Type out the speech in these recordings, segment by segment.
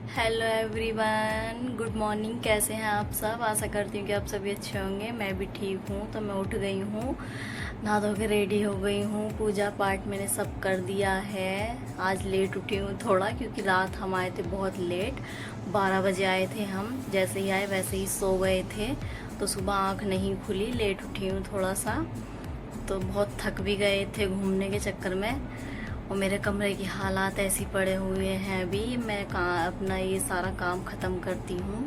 Hello everyone, good morning. कैसे हैं आप सब? आशा करती हूँ कि आप सभी अच्छे होंगे। मैं भी ठीक हूँ। तो मैं उठ गई हूँ, नहा धो के रेडी हो गई हूँ। पूजा पाठ मैंने सब कर दिया है। आज लेट उठी हूँ थोड़ा, क्योंकि रात हम आए थे बहुत लेट। 12 बजे आए थे हम। जैसे ही आए वैसे ही सो गए थे, तो सुबह आँख नहीं खुली। लेट उठी हूँ थोड़ा सा, तो बहुत थक भी गए थे घूमने के चक्कर में। और मेरे कमरे की हालात ऐसी पड़े हुए हैं। अभी मैं अपना ये सारा काम ख़त्म करती हूँ।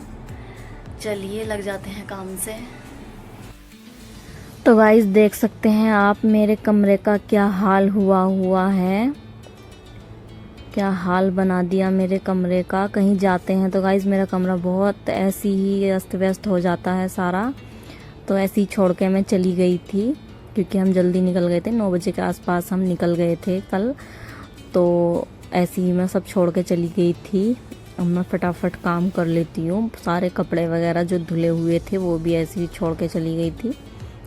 चलिए लग जाते हैं काम से। तो गाइस देख सकते हैं आप मेरे कमरे का क्या हाल हुआ है। क्या हाल बना दिया मेरे कमरे का। कहीं जाते हैं तो गाइस मेरा कमरा बहुत ऐसी ही अस्त व्यस्त हो जाता है सारा। तो ऐसे ही छोड़ के मैं चली गई थी, क्योंकि हम जल्दी निकल गए थे। 9 बजे के आसपास हम निकल गए थे कल। तो ऐसे ही मैं सब छोड़ के चली गई थी। अब मैं फटाफट काम कर लेती हूँ। सारे कपड़े वगैरह जो धुले हुए थे वो भी ऐसे ही छोड़ के चली गई थी।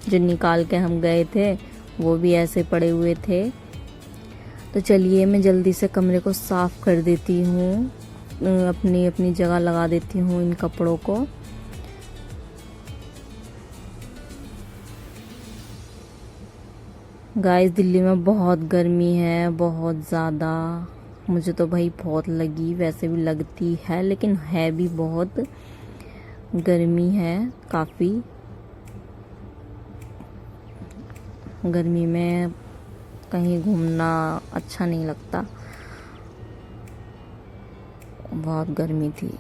जो निकाल के हम गए थे वो भी ऐसे पड़े हुए थे। तो चलिए मैं जल्दी से कमरे को साफ़ कर देती हूँ, अपनी अपनी जगह लगा देती हूँ इन कपड़ों को। गाइस दिल्ली में बहुत गर्मी है, बहुत ज़्यादा। मुझे तो भाई बहुत लगी, वैसे भी लगती है, लेकिन है भी बहुत गर्मी है काफ़ी। गर्मी में कहीं घूमना अच्छा नहीं लगता, बहुत गर्मी थी।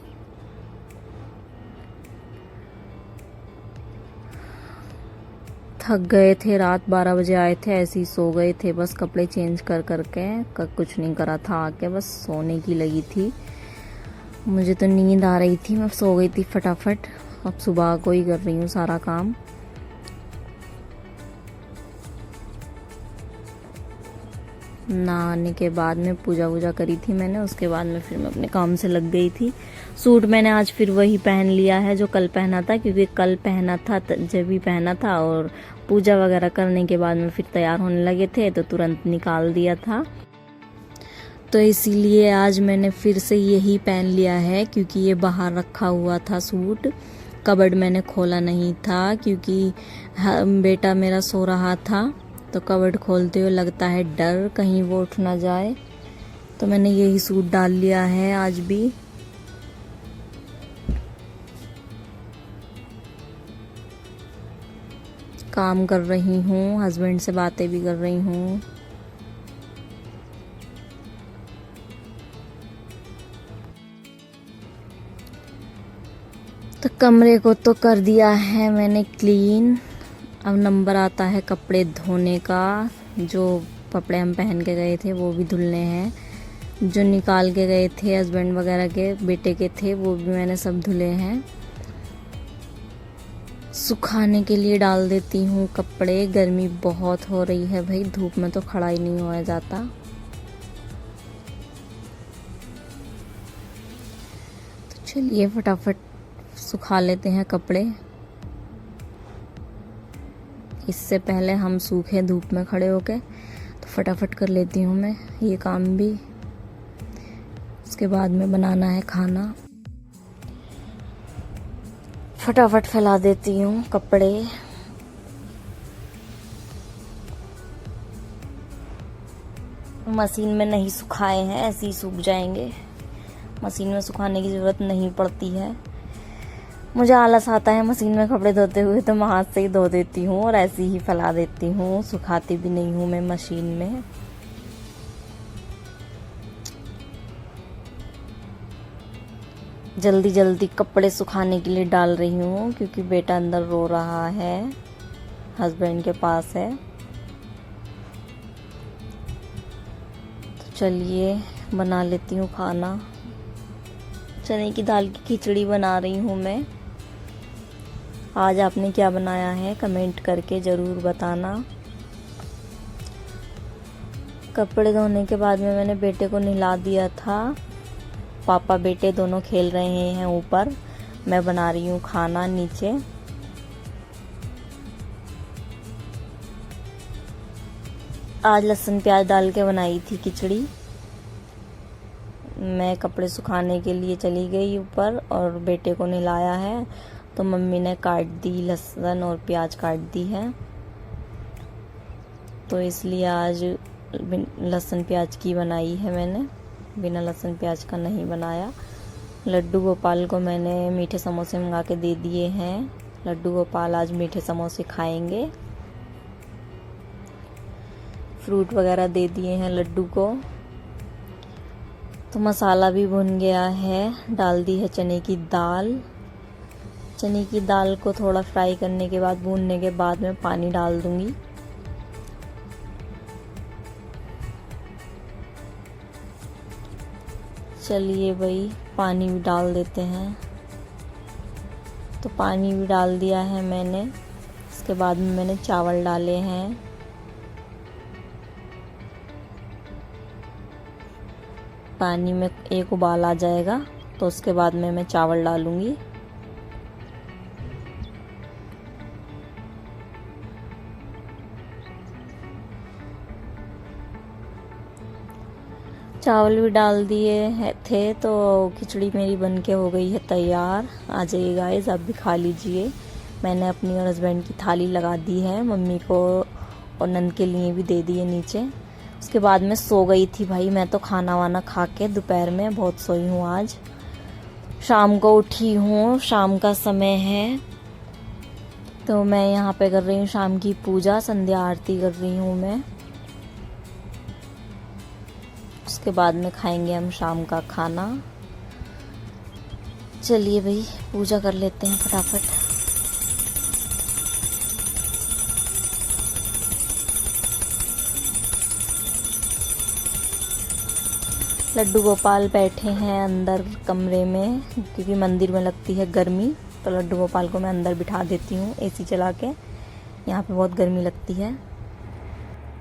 थक गए थे, रात 12 बजे आए थे, ऐसे ही सो गए थे। बस कपड़े चेंज कर करके कुछ नहीं करा था आके, बस सोने की लगी थी। मुझे तो नींद आ रही थी, मैं सो गई थी फटाफट। अब सुबह को ही कर रही हूँ सारा काम। नहाने के बाद में पूजा वूजा करी थी मैंने, उसके बाद में फिर मैं अपने काम से लग गई थी। सूट मैंने आज फिर वही पहन लिया है जो कल पहना था, क्योंकि कल पहना था जब भी पहना था, और पूजा वगैरह करने के बाद में फिर तैयार होने लगे थे तो तुरंत निकाल दिया था। तो इसीलिए आज मैंने फिर से यही पहन लिया है, क्योंकि ये बाहर रखा हुआ था सूट। कबर्ड मैंने खोला नहीं था, क्योंकि बेटा मेरा सो रहा था। तो कबर्ड खोलते हुए लगता है डर, कहीं वो उठ ना जाए। तो मैंने यही सूट डाल लिया है आज भी। काम कर रही हूँ, हस्बैंड से बातें भी कर रही हूँ। तो कमरे को तो कर दिया है मैंने क्लीन। अब नंबर आता है कपड़े धोने का। जो कपड़े हम पहन के गए थे वो भी धुलने हैं। जो निकाल के गए थे हस्बैंड वगैरह के, बेटे के थे, वो भी मैंने सब धुले हैं। सुखाने के लिए डाल देती हूँ कपड़े। गर्मी बहुत हो रही है भाई, धूप में तो खड़ा ही नहीं हुआ जाता। तो चलिए फटाफट सुखा लेते हैं कपड़े, इससे पहले हम सूखे धूप में खड़े होके। तो फटाफट कर लेती हूँ मैं ये काम भी। उसके बाद में बनाना है खाना। फटाफट फैला देती हूँ कपड़े। मशीन में नहीं सुखाए हैं, ऐसे ही सूख जाएंगे। मशीन में सुखाने की ज़रूरत नहीं पड़ती है। मुझे आलस आता है मशीन में कपड़े धोते हुए, तो मैं हाथ से ही धो देती हूँ और ऐसे ही फैला देती हूँ। सुखाती भी नहीं हूँ मैं मशीन में। जल्दी जल्दी कपड़े सुखाने के लिए डाल रही हूँ, क्योंकि बेटा अंदर रो रहा है, हस्बैंड के पास है। तो चलिए बना लेती हूँ खाना। चने की दाल की खिचड़ी बना रही हूँ मैं। आज आपने क्या बनाया है कमेंट करके ज़रूर बताना। कपड़े धोने के बाद में मैंने बेटे को नहला दिया था। पापा बेटे दोनों खेल रहे हैं ऊपर, मैं बना रही हूँ खाना नीचे। आज लहसुन प्याज डाल के बनाई थी खिचड़ी। मैं कपड़े सुखाने के लिए चली गई ऊपर और बेटे को नहलाया है, तो मम्मी ने काट दी लहसुन और प्याज काट दी है, तो इसलिए आज लहसुन प्याज की बनाई है मैंने, बिना लहसुन प्याज का नहीं बनाया। लड्डू गोपाल को मैंने मीठे समोसे मंगा के दे दिए हैं। लड्डू गोपाल आज मीठे समोसे खाएंगे। फ्रूट वगैरह दे दिए हैं लड्डू को। तो मसाला भी भुन गया है, डाल दी है चने की दाल। चने की दाल को थोड़ा फ्राई करने के बाद, भूनने के बाद मैं पानी डाल दूंगी। चलिए भाई, पानी भी डाल देते हैं। तो पानी भी डाल दिया है मैंने। इसके बाद में मैंने चावल डाले हैं। पानी में एक उबाल आ जाएगा तो उसके बाद में मैं चावल डालूंगी। चावल भी डाल दिए थे, तो खिचड़ी मेरी बनके हो गई है तैयार। आ जाइए गाइस, आप भी खा लीजिए। मैंने अपनी और हस्बैंड की थाली लगा दी है, मम्मी को और नंद के लिए भी दे दिए नीचे। उसके बाद मैं सो गई थी भाई, मैं तो खाना वाना खा के दोपहर में बहुत सोई हूँ आज। शाम को उठी हूँ, शाम का समय है, तो मैं यहाँ पे कर रही हूँ शाम की पूजा, संध्या आरती कर रही हूँ मैं। उसके बाद में खाएंगे हम शाम का खाना। चलिए भाई, पूजा कर लेते हैं फटाफट। लड्डू गोपाल बैठे हैं अंदर कमरे में, क्योंकि मंदिर में लगती है गर्मी, तो लड्डू गोपाल को मैं अंदर बिठा देती हूँ एसी चला के। यहाँ पे बहुत गर्मी लगती है।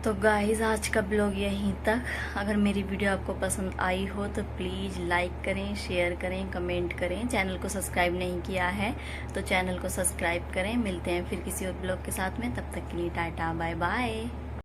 तो गाइस, आज का ब्लॉग यहीं तक। अगर मेरी वीडियो आपको पसंद आई हो तो प्लीज़ लाइक करें, शेयर करें, कमेंट करें। चैनल को सब्सक्राइब नहीं किया है तो चैनल को सब्सक्राइब करें। मिलते हैं फिर किसी और ब्लॉग के साथ में, तब तक के लिए टाटा बाय बाय।